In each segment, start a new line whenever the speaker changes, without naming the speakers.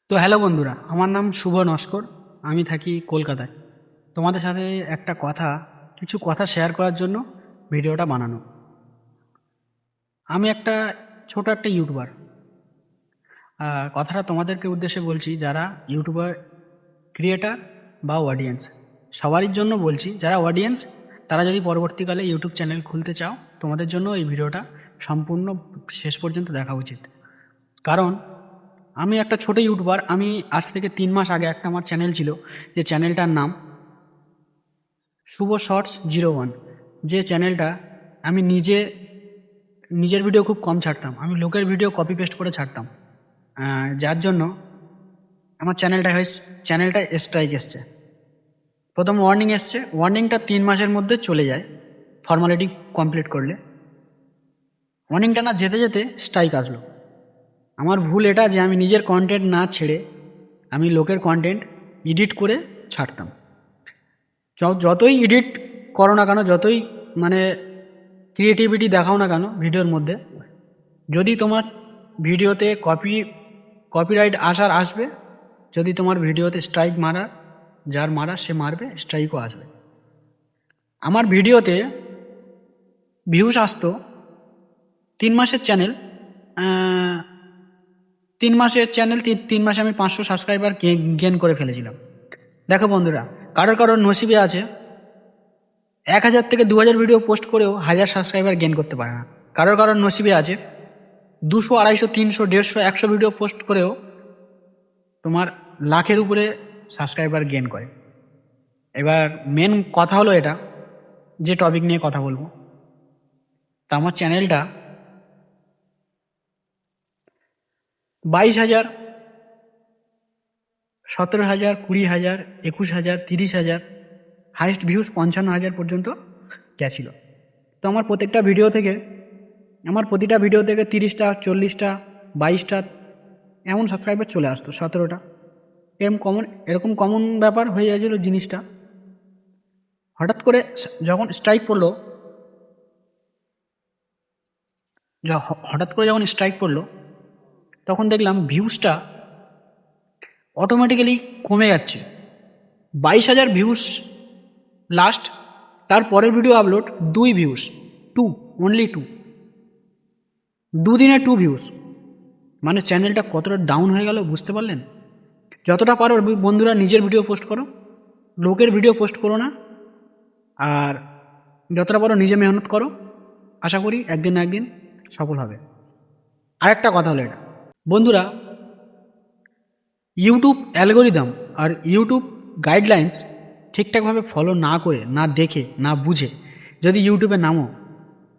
তো হ্যালো বন্ধুরা, আমার নাম শুভ নস্কর। আমি থাকি কলকাতায়। তোমাদের সাথে কিছু কথা শেয়ার করার জন্য ভিডিওটা বানানো। আমি ছোট একটা ইউটিউবার। কথাটা তোমাদেরকে উদ্দেশ্যে বলছি, যারা ইউটিউবার ক্রিয়েটার বা অডিয়েন্স, সবারই জন্য বলছি। যারা অডিয়েন্স, তারা যদি পরবর্তীকালে ইউটিউব চ্যানেল খুলতে চাও, তোমাদের জন্য এই ভিডিওটা সম্পূর্ণ শেষ পর্যন্ত দেখা উচিত। কারণ আমি একটা ছোট ইউটিউবার। আমি আজ থেকে 3 মাস আগে আমার চ্যানেল ছিল, যে চ্যানেলটার নাম শুভ শর্টস 01। যে চ্যানেলটা আমি নিজের ভিডিও খুব কম ছাড়তাম, আমি লোকের ভিডিও কপি পেস্ট করে ছাড়তাম। যার জন্য আমার চ্যানেলটা স্ট্রাইক এসছে। প্রথম ওয়ার্নিং এসছে, ওয়ার্নিংটা 3 মাসের মধ্যে চলে যায় ফর্মালিটি কমপ্লিট করলে। ওয়ার্নিংটা না যেতে যেতে স্ট্রাইক আসলো। আমার ভুল এটা যে আমি নিজের কন্টেন্ট না ছেড়ে আমি লোকের কন্টেন্ট এডিট করে ছাড়তাম। যতই এডিট করো না কেন, যতই মানে ক্রিয়েটিভিটি দেখাও না কেন ভিডিওর মধ্যে, যদি তোমার ভিডিওতে কপিরাইট আসবে। যদি তোমার ভিডিওতে স্ট্রাইক যার মারা সে মারবে, স্ট্রাইকও আসবে। আমার ভিডিওতে ভিউজ আসতো 3 মাসের চ্যানেল। 3 মাসে আমি 500 সাবস্ক্রাইবার গেন করে ফেলেছিলাম। দেখো বন্ধুরা, কারোর নসিবে আছে 1000 থেকে 2000 ভিডিও পোস্ট করেও 1000 সাবস্ক্রাইবার গেন করতে পারে না। কারোর নসিবে আছে 200, 250, 300, 150, 100 ভিডিও পোস্ট করেও তোমার লাখের উপরে সাবস্ক্রাইবার গেন করে। এবার মেন কথা হলো এটা, যে টপিক নিয়ে কথা বলবো। তা আমার চ্যানেলটা 22,000, 17,000, 20,000, 21,000, 30,000, হাইস্ট ভিউজ 55,000 পর্যন্ত গেছিল। তো আমার প্রতিটা ভিডিও থেকে 30টা, 40টা, 22টা এমন সাবস্ক্রাইবার চলে আসতো, 17টা। এরকম কমন ব্যাপার হয়ে গেছিলো জিনিসটা। হঠাৎ করে যখন স্ট্রাইক পড়লো তখন দেখলাম ভিউজটা অটোমেটিক্যালি কমে যাচ্ছে। 22,000 ভিউজ লাস্ট, তার পরের ভিডিও আপলোড 2 ভিউজ, অনলি 2, দুদিনে 2 ভিউজ। মানে চ্যানেলটা কতটা ডাউন হয়ে গেল বুঝতে পারলেন? যতটা পারো বন্ধুরা নিজের ভিডিও পোস্ট করো, লোকের ভিডিও পোস্ট করো না। আর যতটা পারো নিজে মেহনত করো, আশা করি একদিন না একদিন সফল হবে। আরেকটা কথা হলো এটা বন্ধুরা, ইউটিউব অ্যালগোরিদম আর ইউটিউব গাইডলাইন্স ঠিকঠাকভাবে ফলো না করে, না দেখে, না বুঝে যদি ইউটিউবে নামো,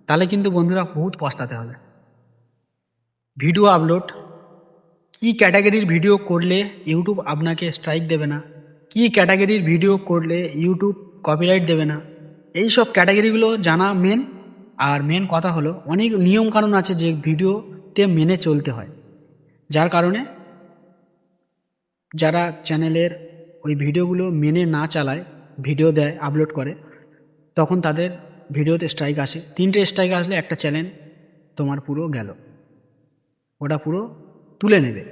তাহলে কিন্তু বন্ধুরা বহুত পস্তাতে হবে। ভিডিও আপলোড, কী ক্যাটাগরির ভিডিও করলে ইউটিউব আপনাকে স্ট্রাইক দেবে না, কী ক্যাটাগরির ভিডিও করলে ইউটিউব কপিরাইট দেবে না, এই সব ক্যাটাগরিগুলো জানা মেন। আর মেন কথা হলো, অনেক নিয়মকানুন আছে যে ভিডিওতে মেনে চলতে হয়। যার কারণে যারা চ্যানেলের ওই ভিডিওগুলো মেনে না চালায়, ভিডিও দেয়, আপলোড করে, তখন তাদের ভিডিওতে স্ট্রাইক আসে। 3টে স্ট্রাইক আসলে একটা চ্যানেল তোমার পুরো গেল, ওটা পুরো তুলে নেবে,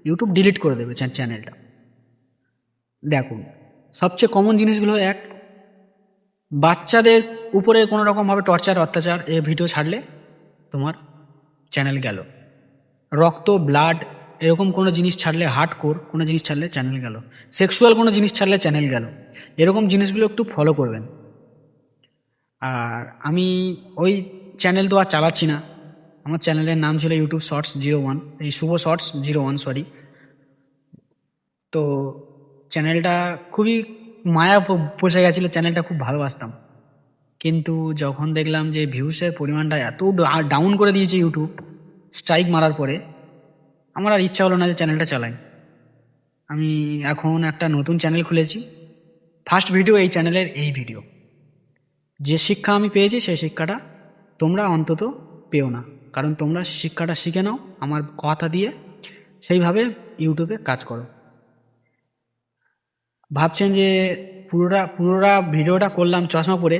ইউটিউব ডিলিট করে দেবে চ্যানেলটা। দেখুন, সবচেয়ে কমন জিনিসগুলো, বাচ্চাদের উপরে কোনো রকমভাবে অত্যাচার ভিডিও ছাড়লে তোমার চ্যানেল গেল। রক্ত, ব্লাড এরকম কোনো জিনিস ছাড়লে, হার্ডকোর কোনো জিনিস ছাড়লে চ্যানেল গেল। সেক্সুয়াল কোনো জিনিস ছাড়লে চ্যানেল গেল। এরকম জিনিসগুলো একটু ফলো করবেন। আর আমি ওই চ্যানেল তো আর চালাচ্ছি না। আমার চ্যানেলের নাম ছিল ইউটিউব শর্টস 01, এই শুভ শর্টস 01, সরি। তো চ্যানেলটা খুবই মায়া পড়ে গেছিলো, চ্যানেলটা খুব ভালোবাসতাম। কিন্তু যখন দেখলাম যে ভিউসের পরিমাণটা এত ডাউন করে দিয়েছে ইউটিউব স্ট্রাইক মারার পরে, আমার আর ইচ্ছা হলো না যে চ্যানেলটা চালাই। আমি এখন একটা নতুন চ্যানেল খুলেছি। ফার্স্ট ভিডিও এই চ্যানেলের এই ভিডিও। যে শিক্ষা আমি পেয়েছি সেই শিক্ষাটা তোমরা অন্তত পেও না, কারণ তোমরা শিক্ষাটা শিখে নাও আমার কথা দিয়ে, সেইভাবে ইউটিউবে কাজ করো। ভাবছেন যে পুরোটা ভিডিওটা করলাম চশমা পরে,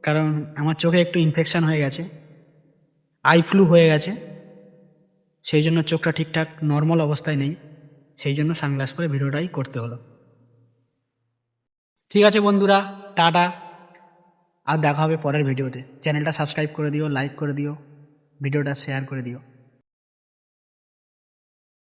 কারণ আমার চোখে একটু ইনফেকশান হয়ে গেছে, আই ফ্লু হয়ে গেছে, সেই জন্য চোখটা ঠিকঠাক নর্মাল অবস্থায় নেই। সেই জন্য সানগ্লাস পরে ভিডিওটাই করতে হলো। ঠিক আছে বন্ধুরা, টাটা। আর দেখা হবে পরের ভিডিওতে। চ্যানেলটা সাবস্ক্রাইব করে দিও, লাইক করে দিও, ভিডিওটা শেয়ার করে দিও।